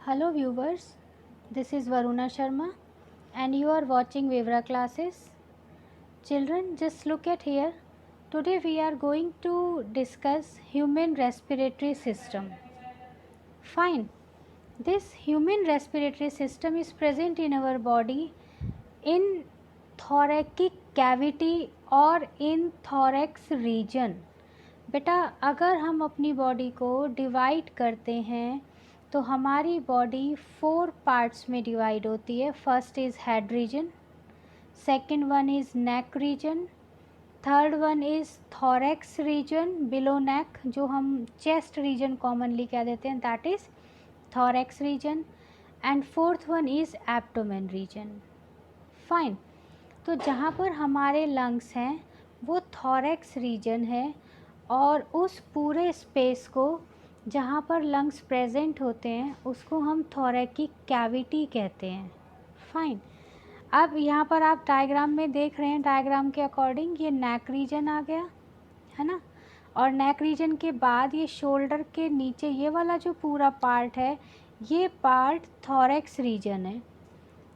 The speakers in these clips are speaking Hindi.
Hello viewers, this is Varuna Sharma and you are watching Vivra classes. Children, just look at here. Today we are going to discuss human respiratory system. Fine. This human respiratory system is present in our body in thoracic cavity और in thorax region. बेटा अगर हम अपनी बॉडी को डिवाइड करते हैं तो हमारी बॉडी 4 पार्ट्स में डिवाइड होती है. First is head region, second one is neck region, third one is thorax region below neck, जो हम चेस्ट रीजन कॉमनली कह देते हैं, that is thorax region, and fourth one is abdomen region. Fine. तो जहाँ पर हमारे लंग्स हैं वो थॉरेक्स रीजन है और उस पूरे स्पेस को जहाँ पर लंग्स प्रेजेंट होते हैं उसको हम थोरैकिक कैविटी कहते हैं. फाइन. अब यहाँ पर आप डायग्राम में देख रहे हैं, डायग्राम के अकॉर्डिंग ये नेक रीजन आ गया है ना, और नेक रीजन के बाद ये शोल्डर के नीचे ये वाला जो पूरा पार्ट है ये पार्ट थॉरेक्स रीजन है.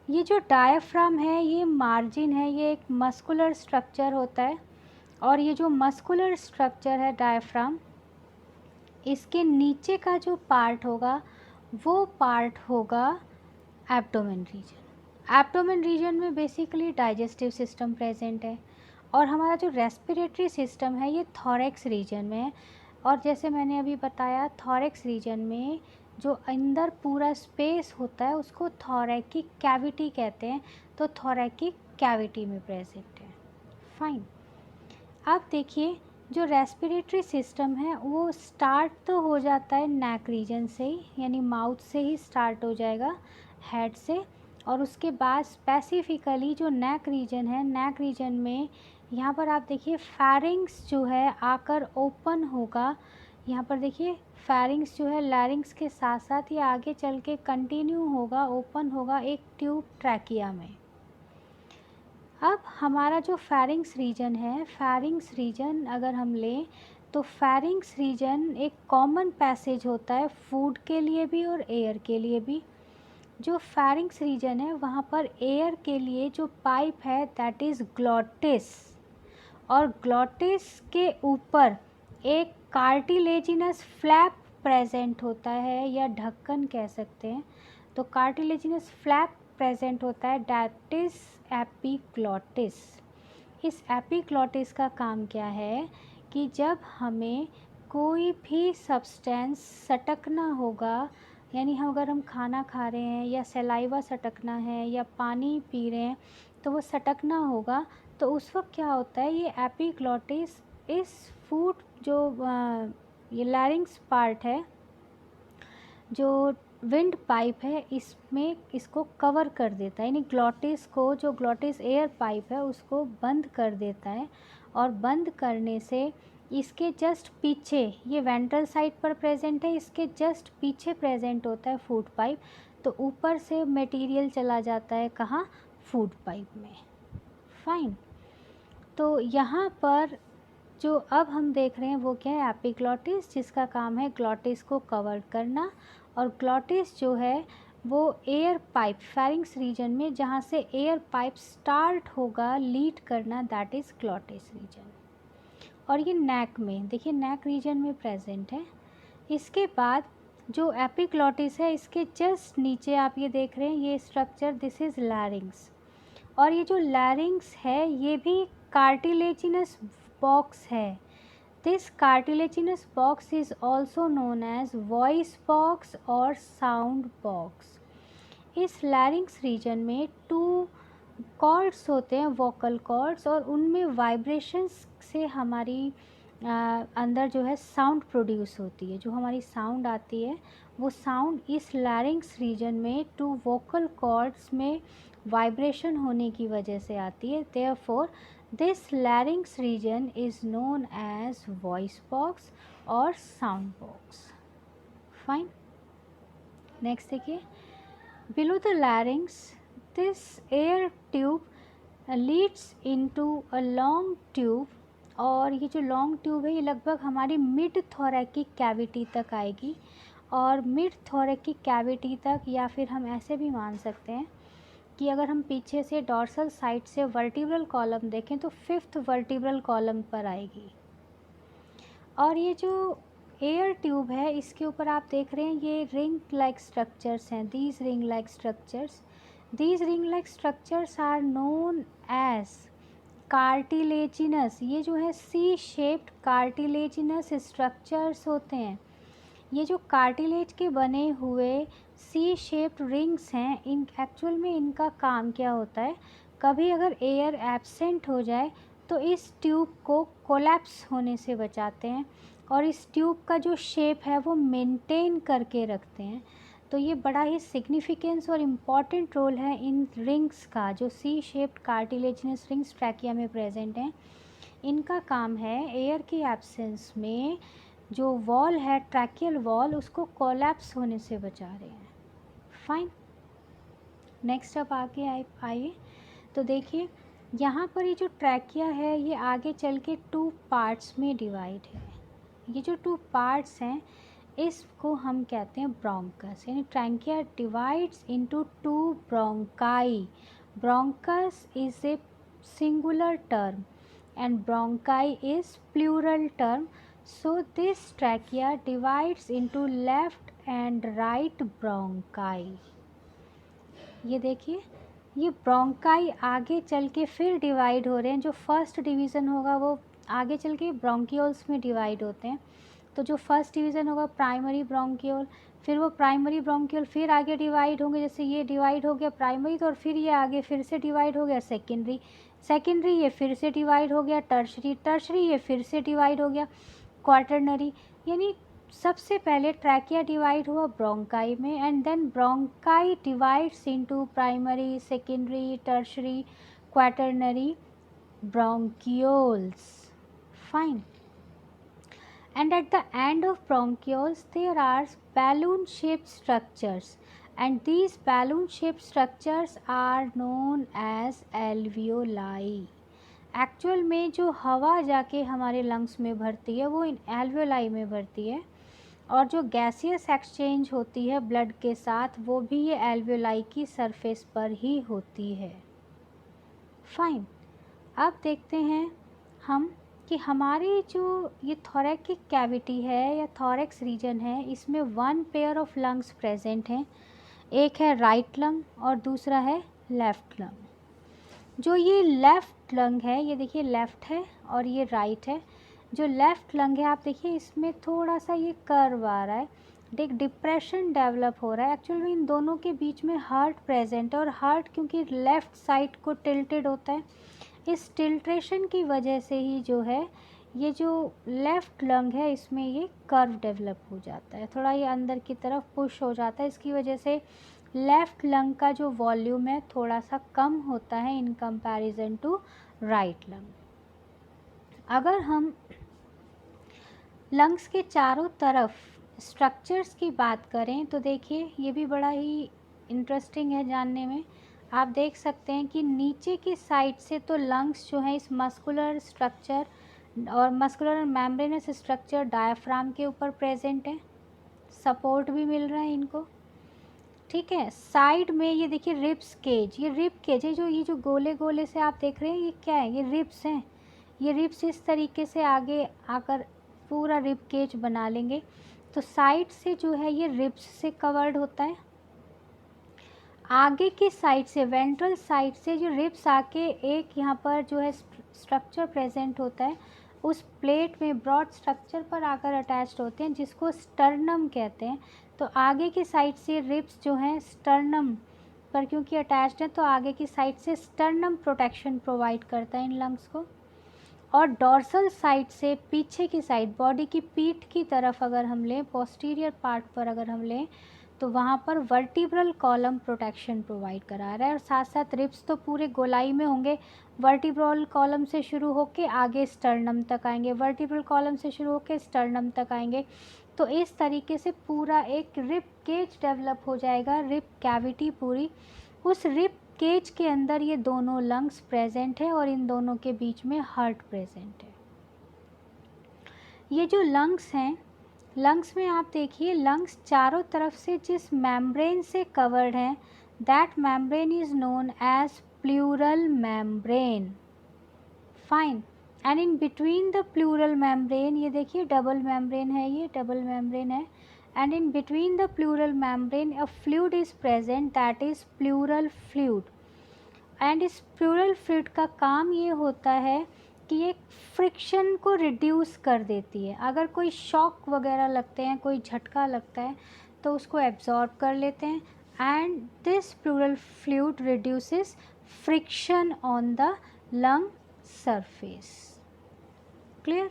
ये जो डायफ्राम है ये मार्जिन है, ये एक मस्कुलर स्ट्रक्चर होता है और ये जो मस्कुलर स्ट्रक्चर है डायफ्राम, इसके नीचे का जो पार्ट होगा वो पार्ट होगा एब्डोमेन रीजन. एब्डोमेन रीजन में बेसिकली डाइजेस्टिव सिस्टम प्रेजेंट है और हमारा जो रेस्पिरेटरी सिस्टम है ये थॉरेक्स रीजन में है. और जैसे मैंने अभी बताया थॉरेक्स रीजन में जो अंदर पूरा स्पेस होता है उसको थोरैकिक कैविटी कहते हैं, तो थोरैकिक कैविटी में प्रेजेंट है. फाइन. अब देखिए जो रेस्पिरेटरी सिस्टम है वो स्टार्ट तो हो जाता है नेक रीजन से ही, यानी माउथ से ही स्टार्ट हो जाएगा, हेड से, और उसके बाद स्पेसिफिकली जो नेक रीजन है, नेक रीजन में यहाँ पर आप देखिए फैरिंग्स जो है आकर ओपन होगा. यहाँ पर देखिए फैरिंग्स जो है लैरिंग्स के साथ साथ ये आगे चल के कंटिन्यू होगा, ओपन होगा एक ट्यूब ट्रैकिया में. अब हमारा जो फैरिंग्स रीजन है, फैरिंग्स रीजन अगर हम लें तो फैरिंग्स रीजन एक कॉमन पैसेज होता है फूड के लिए भी और एयर के लिए भी. जो फैरिंग्स रीजन है वहाँ पर एयर के लिए जो पाइप है दैट इज़ ग्लॉटिस, और ग्लॉटिस के ऊपर एक कार्टिलेजिनस फ्लैप प्रेजेंट होता है या ढक्कन कह सकते हैं. तो कार्टिलेजिनस फ्लैप प्रेजेंट होता है दैट इज़ एपिग्लॉटिस. इस एपिग्लॉटिस का काम क्या है कि जब हमें कोई भी सब्सटेंस सटकना होगा, यानी अगर हम खाना खा रहे हैं या सलाइवा सटकना है या पानी पी रहे हैं तो वो सटकना होगा, तो उस वक्त क्या होता है ये एपिग्लॉटिस इस फूड जो ये लैरिंग्स पार्ट है, जो विंड पाइप है, इसमें इसको कवर कर देता है, यानी ग्लॉटिस को, जो ग्लॉटिस एयर पाइप है उसको बंद कर देता है. और बंद करने से इसके जस्ट पीछे, ये वेंट्रल साइड पर प्रेजेंट है, इसके जस्ट पीछे प्रेजेंट होता है फूड पाइप. तो ऊपर से मटेरियल चला जाता है कहाँ, फूड पाइप में. फाइन. तो यहाँ पर जो अब हम देख रहे हैं वो क्या है, एपिग्लॉटिस, जिसका काम है ग्लॉटिस को कवर करना. और ग्लॉटिस जो है वो एयर पाइप फैरिंग्स रीजन में जहाँ से एयर पाइप स्टार्ट होगा लीड करना, दैट इज़ ग्लॉटिस रीजन. और ये नेक में देखिए नेक रीजन में प्रेजेंट है. इसके बाद जो एपिग्लॉटिस है इसके जस्ट नीचे आप ये देख रहे हैं ये स्ट्रक्चर, दिस इज़ लैरिंग्स. और ये जो लैरिंग्स है ये भी कार्टिलेजिनस बॉक्स है. This cartilaginous box is also known as voice box और साउंड बॉक्स. इस लैरिंग्स रीजन में 2 कॉर्ड्स होते हैं, वोकल कॉर्ड्स, और उनमें वाइब्रेशंस से हमारी अंदर जो है साउंड प्रोड्यूस होती है. जो हमारी साउंड आती है वो साउंड इस लैरिंग्स रीजन में 2 वोकल कॉर्ड्स में वाइब्रेशन होने की वजह से आती है. Therefore this larynx region is known as voice box और साउंड बॉक्स. फाइन. नेक्स्ट देखिए, below the larynx this air tube leads into a long tube, और ये जो लॉन्ग ट्यूब है ये लगभग हमारी मिड थोरैकिक कैविटी तक आएगी. और मिड थोरैकिक कैविटी तक, या फिर हम ऐसे भी मान सकते हैं कि अगर हम पीछे से डॉर्सल साइड से वर्टिब्रल कॉलम देखें तो 5th वर्टिब्रल कॉलम पर आएगी। और ये जो एयर ट्यूब है इसके ऊपर आप देख रहे हैं ये रिंग लाइक स्ट्रक्चर्स हैं। These ring like structures are known as cartilaginous. ये जो है सी शेप्ड कार्टिलेजिनस स्ट्रक्चर्स होते हैं। ये जो कार्टिलेज के बने हुए सी शेप्ड रिंग्स हैं, इन एक्चुअल में इनका काम क्या होता है, कभी अगर एयर एब्सेंट हो जाए तो इस ट्यूब को कोलैप्स होने से बचाते हैं और इस ट्यूब का जो शेप है वो मेंटेन करके रखते हैं। तो ये बड़ा ही सिग्निफिकेंस और इम्पॉर्टेंट रोल है इन रिंग्स का, जो C shaped cartilaginous rings trachea में प्रेजेंट हैं। इनका काम है एयर की एब्सेंस में जो वॉल है, ट्रैकियल वॉल, उसको कोलैप्स होने से बचा रहे हैं। फाइन, नेक्स्ट अब आगे आइए तो देखिए यहाँ पर ये जो ट्रैकिया है ये आगे चल के 2 पार्ट्स में डिवाइड है। ये जो 2 पार्ट्स हैं इसको हम कहते हैं ब्रोंकस, यानी trachea divides into 2 bronchi. Bronchus is a singular term and bronchi is plural term. So this trachea divides into left and right bronchi. ये देखिए ये ब्रोंकाई आगे चल के फिर डिवाइड हो रहे हैं। जो फर्स्ट डिवीज़न होगा वो आगे चल के ब्रोंकियोल्स में डिवाइड होते हैं। तो जो फर्स्ट डिवीज़न होगा प्राइमरी ब्रोंकियोल, फिर वो प्राइमरी ब्रोंकियोल फिर आगे डिवाइड होंगे, जैसे ये डिवाइड हो गया प्राइमरी, तो और फिर ये आगे फिर से डिवाइड हो गया सेकेंडरी ये फिर से डिवाइड हो गया टर्शरी ये फिर से डिवाइड हो गया क्वार्टरनरी। यानी सबसे पहले ट्रैकिया डिवाइड हुआ ब्रोंकाई में and then bronchi divides into primary, secondary, tertiary, quaternary bronchioles. Fine. And at the end of bronchioles there are balloon shaped structures, and these balloon shaped structures are known as alveoli. Actual में जो हवा जाके हमारे लंग्स में भरती है वो इन एल्वेलाई में भरती है, और जो गैसियस एक्सचेंज होती है ब्लड के साथ वो भी ये एल्वेलाई की सरफेस पर ही होती है। फाइन, अब देखते हैं हम कि हमारी जो ये थोरैकिक कैविटी है या थोरैक्स रीजन है इसमें 1 पेयर ऑफ लंग्स प्रेजेंट हैं। एक है राइट लंग और दूसरा है लेफ़्ट लंग। जो ये लेफ़्ट लंग है ये देखिए लेफ़्ट है और ये राइट है। जो लेफ़्ट लंग है आप देखिए इसमें थोड़ा सा ये कर्व आ रहा है, एक डिप्रेशन डेवलप हो रहा है। एक्चुअली में इन दोनों के बीच में हार्ट प्रेजेंट है और हार्ट क्योंकि लेफ़्ट साइड को टिल्टेड होता है, इस टिल्ट्रेशन की वजह से ही जो है ये जो लेफ़्ट लंग है इसमें ये कर्व डेवलप हो जाता है, थोड़ा ये अंदर की तरफ पुश हो जाता है। इसकी वजह से लेफ़्ट लंग का जो वॉल्यूम है थोड़ा सा कम होता है in comparison to right lung. अगर हम लंग्स के चारों तरफ स्ट्रक्चर्स की बात करें तो देखिए ये भी बड़ा ही इंटरेस्टिंग है जानने में। आप देख सकते हैं कि नीचे की साइड से तो लंग्स जो हैं इस मस्कुलर स्ट्रक्चर और मस्कुलर मेम्ब्रेनस स्ट्रक्चर डायफ्राम के ऊपर प्रेजेंट है, सपोर्ट भी मिल रहा है इनको। ठीक है, साइड में ये देखिए रिब्स केज, ये रिब केज है, ये जो गोले गोले से आप देख रहे हैं ये क्या है, ये रिब्स हैं। ये रिब्स इस तरीके से आगे आकर पूरा रिब केज बना लेंगे। तो साइड से जो है ये रिब्स से कवर्ड होता है। आगे की साइड से वेंट्रल साइड से जो रिब्स आके एक यहाँ पर जो है स्ट्रक्चर प्रेजेंट होता है, उस प्लेट में ब्रॉड स्ट्रक्चर पर आकर अटैच्ड होते हैं जिसको स्टर्नम कहते हैं। तो आगे की साइड से रिब्स जो हैं स्टर्नम पर क्योंकि अटैच्ड हैं तो आगे की साइड से स्टर्नम प्रोटेक्शन प्रोवाइड करता है इन लंग्स को। और डॉर्सल साइड से पीछे की साइड बॉडी की पीठ की तरफ अगर हम लें, पोस्टीरियर पार्ट पर अगर हम लें तो वहाँ पर वर्टिब्रल कॉलम प्रोटेक्शन प्रोवाइड करा रहा है। और साथ साथ रिब्स तो पूरे गोलाई में होंगे, वर्टिब्रल कॉलम से शुरू होके आगे स्टर्नम तक आएंगे, वर्टिब्रल कॉलम से शुरू होके स्टर्नम तक आएंगे। तो इस तरीके से पूरा एक रिब केज डेवलप हो जाएगा, रिब कैविटी पूरी। उस रिब केज के अंदर ये दोनों लंग्स प्रेजेंट है और इन दोनों के बीच में हार्ट प्रेजेंट है। ये जो लंग्स हैं, लंग्स में आप देखिए, लंग्स चारों तरफ से जिस मेम्ब्रेन से कवर्ड हैं, that membrane is known as pleural membrane. Fine. And in between the pleural membrane, ये देखिए डबल मेम्ब्रेन है, ये डबल मेम्ब्रेन है, and in between the pleural membrane a fluid is present, that is pleural fluid. And इस प्लूरल फ्लूइड का काम ये होता है कि ये फ्रिक्शन को रिड्यूस कर देती है। अगर कोई शॉक वगैरह लगते हैं, कोई झटका लगता है, तो उसको एब्जॉर्ब कर लेते हैं, and this pleural fluid reduces friction on the lung surface. Clear?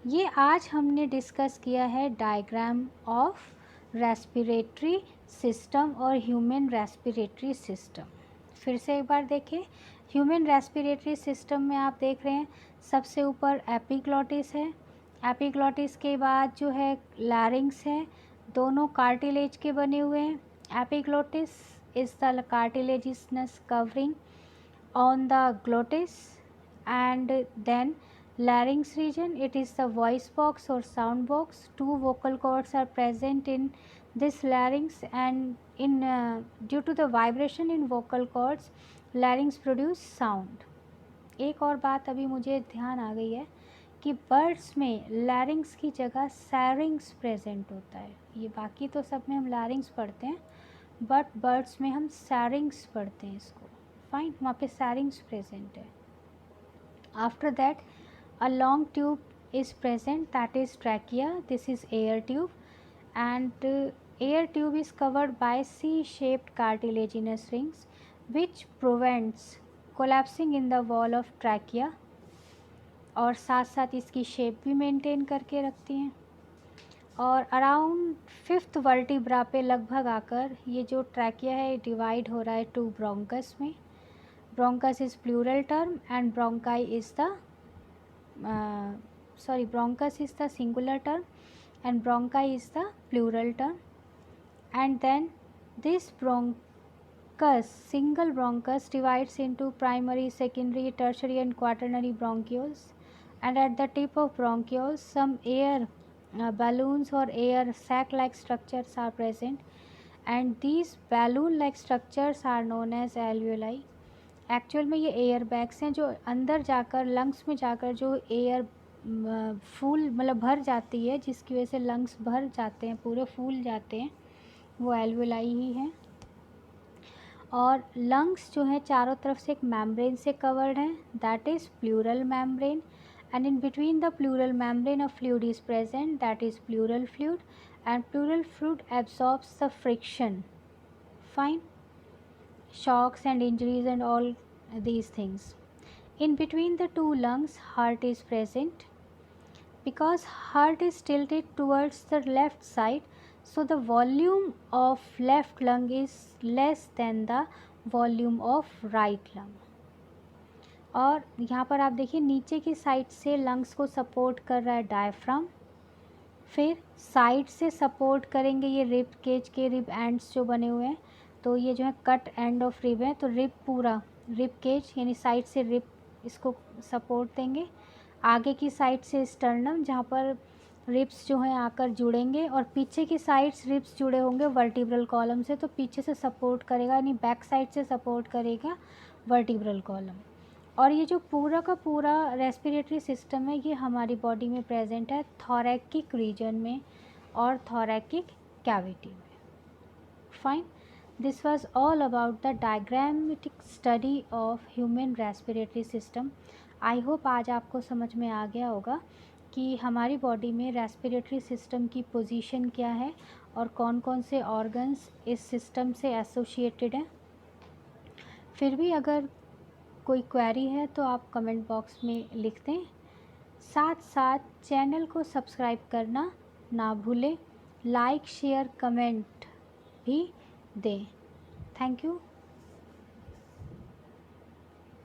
ये आज हमने डिस्कस किया है डायग्राम ऑफ रेस्पिरेटरी सिस्टम और ह्यूमन रेस्पिरेटरी सिस्टम। फिर से एक बार देखें, ह्यूमन रेस्पिरेटरी सिस्टम में आप देख रहे हैं सबसे ऊपर एपिग्लॉटिस है, एपिग्लॉटिस के बाद जो है लैरिंग्स है, दोनों कार्टिलेज के बने हुए हैं। Epiglottis is the cartilaginous covering on the glottis, and then larynx region, it is the voice box or sound box. Two vocal cords are present in this larynx, and in due to the vibration in vocal cords, larynx produce sound. एक और बात अभी मुझे ध्यान आ गई है कि बर्ड्स में लैरिंग्स की जगह सैरिंग्स प्रेजेंट होता है। ये बाकी तो सब में हम लैरिंग्स पढ़ते हैं, बट बर्ड्स में हम सैरिंग्स पढ़ते हैं इसको। फाइन, वहाँ पे सैरिंग्स प्रेजेंट है। After that a long tube is present, that is trachea, this is air tube, and air tube is covered by C shaped cartilaginous rings which prevents collapsing in the wall of trachea, और साथ साथ इसकी शेप भी मेंटेन करके रखती हैं। और अराउंड 5th वर्टिब्रा पे लगभग आकर ये जो ट्रैकिया है डिवाइड हो रहा है 2 ब्रोंकस में। Bronchus is plural term and bronchi is the bronchus is the singular term and bronchi is the plural term. And then this bronchus, single bronchus, divides into primary, secondary, tertiary and quaternary bronchioles, and at the tip of bronchioles some air balloons or air sac like structures are present, and these balloon like structures are known as alveoli. Actual में ये एयर बैग्स हैं जो अंदर जाकर लंग्स में जाकर जो एयर फूल मतलब भर जाती है, जिसकी वजह से लंग्स भर जाते हैं, पूरे फूल जाते हैं, वो एल्वेलाई ही हैं। और लंग्स जो हैं चारों तरफ से एक मेम्ब्रेन से कवर्ड हैं, that is pleural membrane, and in between the pleural membrane a fluid is present, that is plural fluid, and pleural fluid absorbs the friction, fine, shocks and injuries and all these things. In between the two lungs, heart is present. Because heart is tilted towards the left side, so the volume of left lung is less than the volume of right lung. और यहाँ पर आप देखिए नीचे की साइड से लंग्स को सपोर्ट कर रहा है डायफ्राम, फिर साइड से सपोर्ट करेंगे ये रिब केज के रिब एंड्स जो बने हुए हैं, तो ये जो है कट एंड ऑफ रिब है, तो रिब पूरा रिब केज यानी साइड से रिब इसको सपोर्ट देंगे, आगे की साइड से स्टर्नम जहाँ पर रिब्स जो हैं आकर जुड़ेंगे, और पीछे की साइड्स रिब्स जुड़े होंगे वर्टिब्रल कॉलम से, तो पीछे से सपोर्ट करेगा यानी बैक साइड से सपोर्ट करेगा वर्टिब्रल कॉलम। और ये जो पूरा का पूरा रेस्पिरेटरी सिस्टम है ये हमारी बॉडी में प्रेजेंट है थोरैकिक रीजन में और थोरैकिक कैविटी में। Fine, this was all about the diagrammatic study of human respiratory system. I hope आज आपको समझ में आ गया होगा कि हमारी बॉडी में रेस्पिरेटरी सिस्टम की पोजीशन क्या है और कौन कौन से ऑर्गन्स इस सिस्टम से एसोसिएटेड हैं। फिर भी अगर कोई क्वेरी है तो आप कमेंट बॉक्स में लिख दें, साथ साथ चैनल को सब्सक्राइब करना ना भूलें, लाइक शेयर कमेंट भी दें। Thank you.